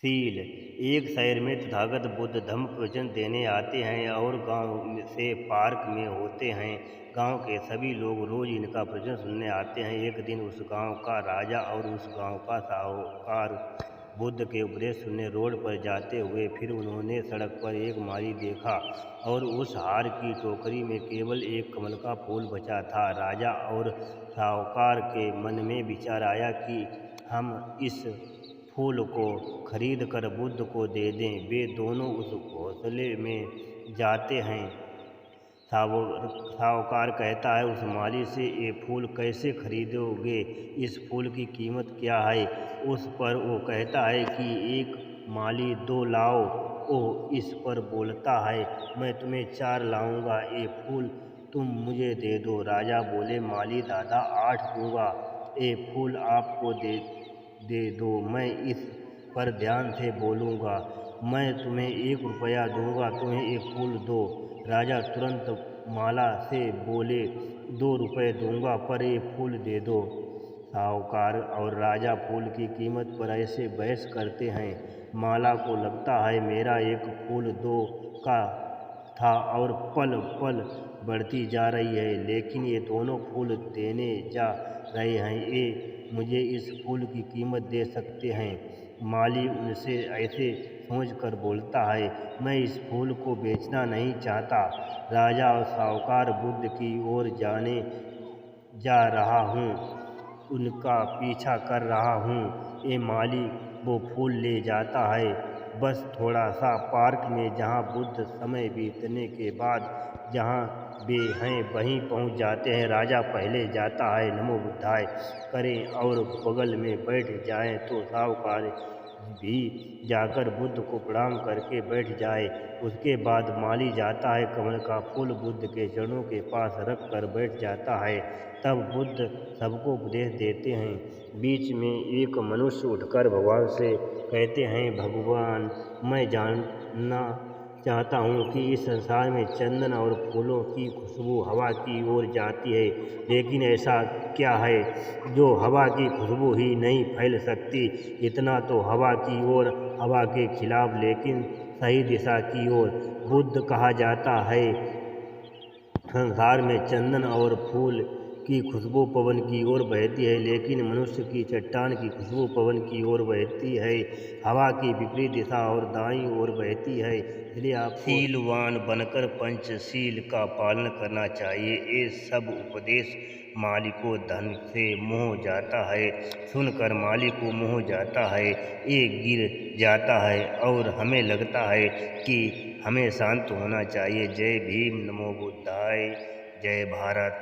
Seal. एक शहर में तथागत बुद्ध धम्म प्रवचन देने आते हैं और गांव से पार्क में होते हैं। गांव के सभी लोग रोज इनका प्रवचन सुनने आते हैं। एक दिन उस गांव का राजा और उस गांव का साहूकार बुद्ध के उपदेश सुनने रोड पर जाते हुए। फिर उन्होंने सड़क पर एक माली देखा और उस हार की टोकरी में केवल एक कमल का फूल बचा था। राजा और साहूकार के मन में विचार आया कि हम इस फूल को खरीद कर बुद्ध को दे दें। वे दोनों उस घोंसले में जाते हैं। साहूकार कहता है उस माली से, ये फूल कैसे खरीदोगे? इस फूल की कीमत क्या है? उस पर वो कहता है कि एक माली 2 लाओ। वो इस पर बोलता है, मैं तुम्हें 4 लाऊंगा। ये फूल तुम मुझे दे दो। राजा बोले, माली दादा 8 दूंगा। ये फूल आपको दे दो, मैं इस पर ध्यान से बोलूँगा। मैं तुम्हें 1 रुपया दूंगा, तुम्हें ये फूल दो। राजा तुरंत माला से बोले, 2 रुपये दूंगा, पर ये फूल दे दो। साहूकार और राजा फूल की कीमत पर ऐसे बहस करते हैं। माला को लगता है मेरा एक फूल 2 का था और पल पल बढ़ती जा रही है, लेकिन ये दोनों फूल देने जा रहे हैं। ये मुझे इस फूल की कीमत दे सकते हैं। माली उनसे ऐसे सोचकर बोलता है, मैं इस फूल को बेचना नहीं चाहता। राजा और साहूकार बुद्ध की ओर जाने जा रहा हूँ, उनका पीछा कर रहा हूँ। ये माली वो फूल ले जाता है। बस थोड़ा सा पार्क में, जहाँ बुद्ध समय बीतने के बाद जहाँ वे हैं वहीं पहुँच जाते हैं। राजा पहले जाता है, नमो बुद्धाय करें और बगल में बैठ जाएं तो साहूकार भी जाकर बुद्ध को प्रणाम करके बैठ जाए। उसके बाद माली जाता है, कमल का फूल बुद्ध के चरणों के पास रख कर बैठ जाता है। तब बुद्ध सबको उपदेश देते हैं। बीच में एक मनुष्य उठकर भगवान से कहते हैं, भगवान, मैं जानना चाहता हूँ कि इस संसार में चंदन और फूलों की खुशबू हवा की ओर जाती है, लेकिन ऐसा क्या है जो हवा की खुशबू ही नहीं फैल सकती? इतना तो हवा की ओर, हवा के खिलाफ, लेकिन सही दिशा की ओर। बुद्ध कहा जाता है, संसार में चंदन और फूल की खुशबू पवन की ओर बहती है, लेकिन मनुष्य की चट्टान की खुशबू पवन की ओर बहती है। हवा की विपरीत दिशा और दाईं ओर बहती है। इसलिए आपको शीलवान बनकर पंचशील का पालन करना चाहिए। ये सब उपदेश माली को धन से मोह जाता है। सुनकर माली को मोह जाता है, ये गिर जाता है और हमें लगता है कि हमें शांत होना चाहिए। जय भीम, नमो बुद्धाय, जय भारत।